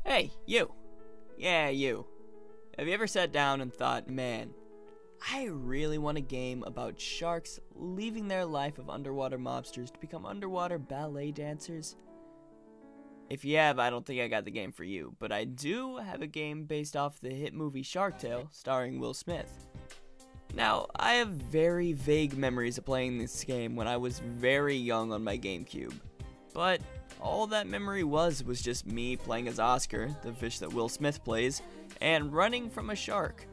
Hey, you. Yeah, you. Have you ever sat down and thought, man, I really want a game about sharks leaving their life of underwater mobsters to become underwater ballet dancers? If you have, I don't think I got the game for you, but I do have a game based off the hit movie Shark Tale, starring Will Smith. Now, I have very vague memories of playing this game when I was very young on my GameCube, but all that memory was just me playing as Oscar, the fish that Will Smith plays, and running from a shark.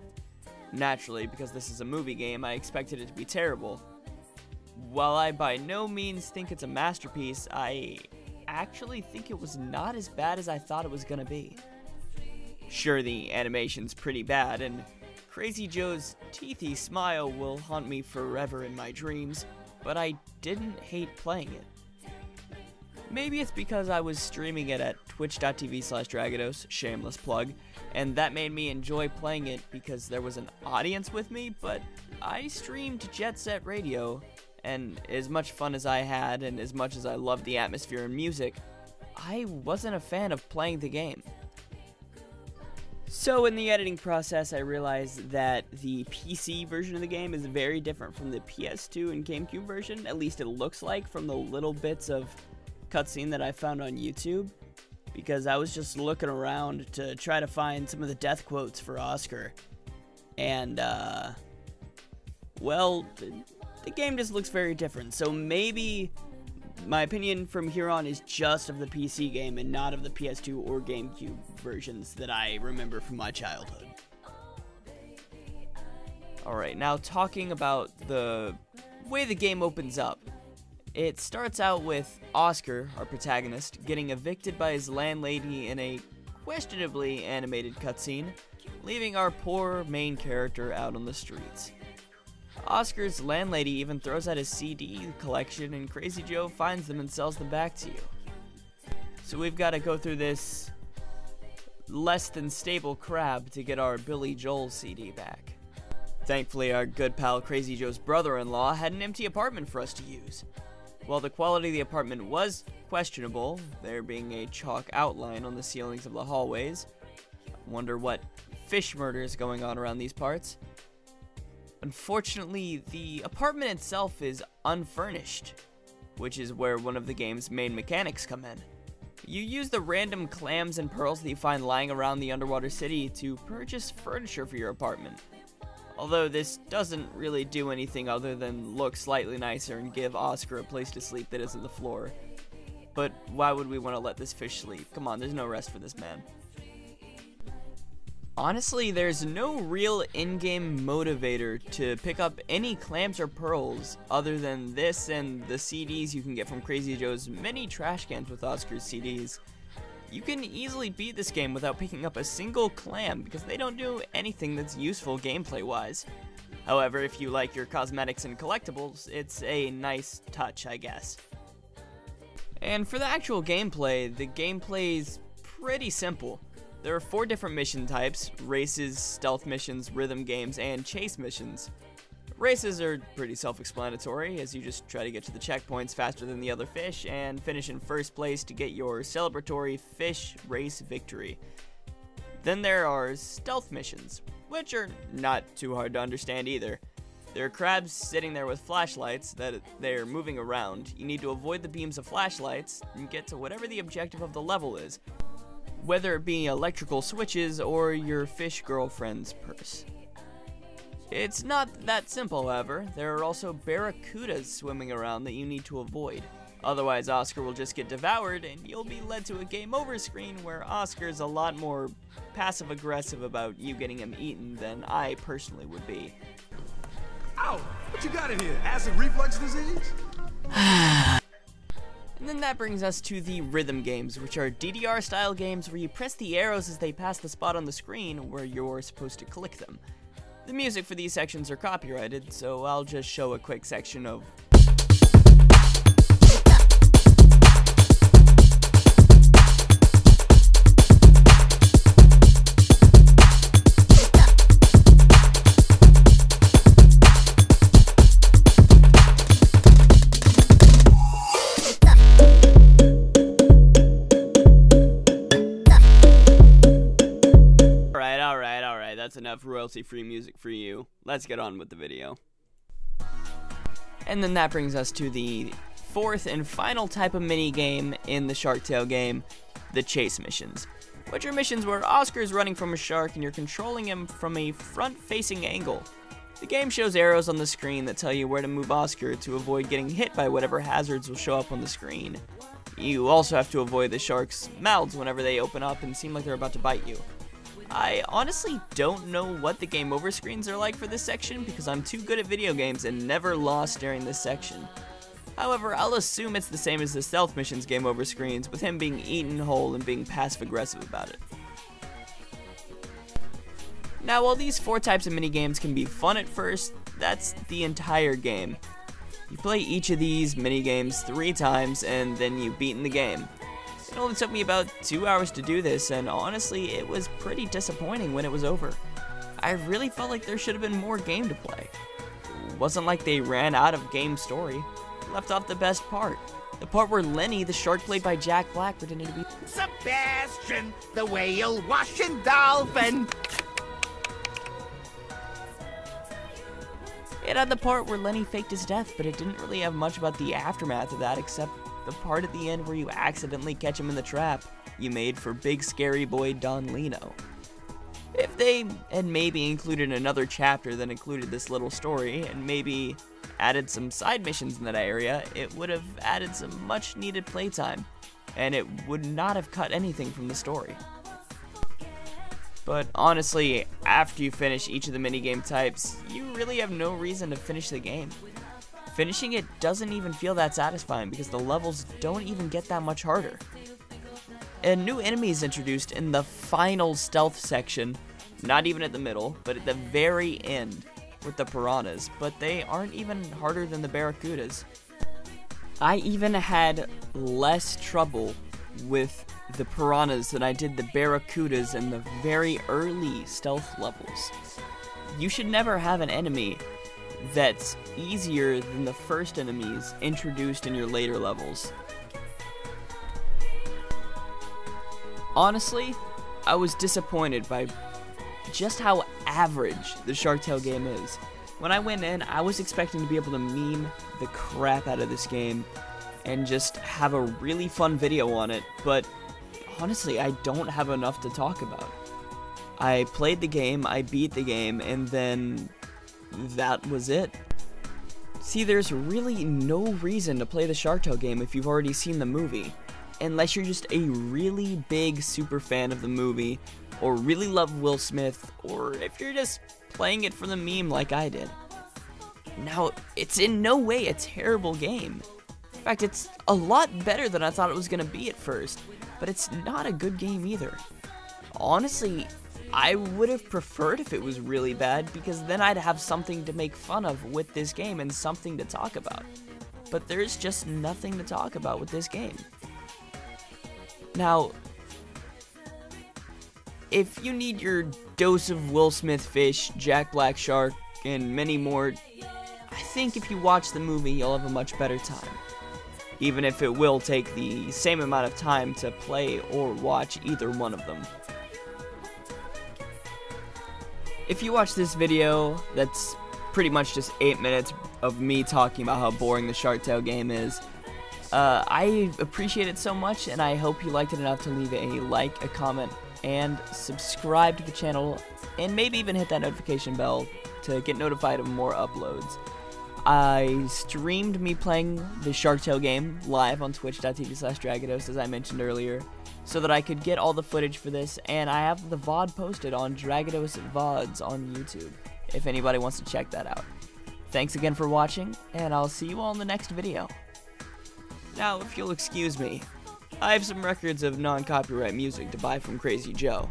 Naturally, because this is a movie game, I expected it to be terrible. While I by no means think it's a masterpiece, I actually think it was not as bad as I thought it was gonna be. Sure, the animation's pretty bad, and Crazy Joe's teethy smile will haunt me forever in my dreams, but I didn't hate playing it. Maybe it's because I was streaming it at twitch.tv/Dragidos, shameless plug, and that made me enjoy playing it because there was an audience with me, but I streamed Jet Set Radio, and as much fun as I had, and as much as I loved the atmosphere and music, I wasn't a fan of playing the game. So in the editing process, I realized that the PC version of the game is very different from the PS2 and GameCube version, at least it looks like from the little bits of cutscene that I found on YouTube, because I was just looking around to try to find some of the death quotes for Oscar, and well, the game just looks very different, so maybe my opinion from here on is just of the PC game and not of the PS2 or GameCube versions that I remember from my childhood. Alright, now talking about the way the game opens up. It starts out with Oscar, our protagonist, getting evicted by his landlady in a questionably animated cutscene, leaving our poor main character out on the streets. Oscar's landlady even throws out his CD collection, and Crazy Joe finds them and sells them back to you. So we've got to go through this less than stable crab to get our Billy Joel CD back. Thankfully, our good pal Crazy Joe's brother-in-law had an empty apartment for us to use. While the quality of the apartment was questionable, there being a chalk outline on the ceilings of the hallways, wonder what fish murder is going on around these parts. Unfortunately, the apartment itself is unfurnished, which is where one of the game's main mechanics come in. You use the random clams and pearls that you find lying around the underwater city to purchase furniture for your apartment. Although this doesn't really do anything other than look slightly nicer and give Oscar a place to sleep that isn't the floor. But why would we want to let this fish sleep? Come on, there's no rest for this man. Honestly, there's no real in-game motivator to pick up any clams or pearls other than this and the CDs you can get from Crazy Joe's many trash cans with Oscar's CDs. You can easily beat this game without picking up a single clam because they don't do anything that's useful gameplay-wise. However, if you like your cosmetics and collectibles, it's a nice touch, I guess. And for the actual gameplay, the gameplay's pretty simple. There are 4 different mission types: races, stealth missions, rhythm games, and chase missions. Races are pretty self-explanatory, as you just try to get to the checkpoints faster than the other fish and finish in first place to get your celebratory fish race victory. Then there are stealth missions, which are not too hard to understand either. There are crabs sitting there with flashlights that they're moving around. You need to avoid the beams of flashlights and get to whatever the objective of the level is, whether it be electrical switches or your fish girlfriend's purse. It's not that simple, however. There are also barracudas swimming around that you need to avoid. Otherwise, Oscar will just get devoured and you'll be led to a game over screen where Oscar's a lot more passive-aggressive about you getting him eaten than I personally would be. Ow! What you got in here? Acid reflux disease? And then that brings us to the rhythm games, which are DDR-style games where you press the arrows as they pass the spot on the screen where you're supposed to click them. The music for these sections are copyrighted, so I'll just show a quick section of with enough royalty-free music for you, let's get on with the video. And then that brings us to the fourth and final type of mini-game in the Shark Tale game, the chase missions, which are missions where Oscar is running from a shark and you're controlling him from a front-facing angle. The game shows arrows on the screen that tell you where to move Oscar to avoid getting hit by whatever hazards will show up on the screen. You also have to avoid the sharks' mouths whenever they open up and seem like they're about to bite you. I honestly don't know what the game over screens are like for this section because I'm too good at video games and never lost during this section. However, I'll assume it's the same as the stealth missions game over screens, with him being eaten whole and being passive-aggressive about it. Now, while these four types of minigames can be fun at first, that's the entire game. You play each of these minigames 3 times, and then you beat in the game. It only took me about 2 hours to do this, and honestly, it was pretty disappointing when it was over. I really felt like there should have been more game to play. It wasn't like they ran out of game story. Left off the best part. The part where Lenny, the shark played by Jack Black, pretended to be Sebastian, the whale washing dolphin. It had the part where Lenny faked his death, but it didn't really have much about the aftermath of that except the part at the end where you accidentally catch him in the trap you made for big scary boy Don Lino. If they had maybe included another chapter that included this little story and maybe added some side missions in that area, it would have added some much needed playtime, and it would not have cut anything from the story. But honestly, after you finish each of the minigame types, you really have no reason to finish the game. Finishing it doesn't even feel that satisfying because the levels don't even get that much harder. A new enemy is introduced in the final stealth section, not even at the middle, but at the very end with the piranhas, but they aren't even harder than the barracudas. I even had less trouble with the piranhas than I did the barracudas in the very early stealth levels. You should never have an enemy that's easier than the first enemies introduced in your later levels. Honestly, I was disappointed by just how average the Shark Tale game is. When I went in, I was expecting to be able to meme the crap out of this game and just have a really fun video on it, but honestly, I don't have enough to talk about. I played the game, I beat the game, and then that was it. See, there's really no reason to play the Shark Tale game if you've already seen the movie, unless you're just a really big super fan of the movie, or really love Will Smith, or if you're just playing it for the meme like I did. Now, it's in no way a terrible game. In fact, it's a lot better than I thought it was going to be at first, but it's not a good game either. Honestly, I would have preferred if it was really bad, because then I'd have something to make fun of with this game and something to talk about. But there's just nothing to talk about with this game. Now, if you need your dose of Will Smith fish, Jack Black shark, and many more, I think if you watch the movie, you'll have a much better time. Even if it will take the same amount of time to play or watch either one of them. If you watch this video, that's pretty much just 8 minutes of me talking about how boring the Shark Tale game is. I appreciate it so much, and I hope you liked it enough to leave a like, a comment, and subscribe to the channel, and maybe even hit that notification bell to get notified of more uploads. I streamed me playing the Shark Tale game live on twitch.tv/Dragidos, as I mentioned earlier, so that I could get all the footage for this, and I have the VOD posted on Dragidos VODs on YouTube, if anybody wants to check that out. Thanks again for watching, and I'll see you all in the next video. Now, if you'll excuse me, I have some records of non-copyright music to buy from Crazy Joe.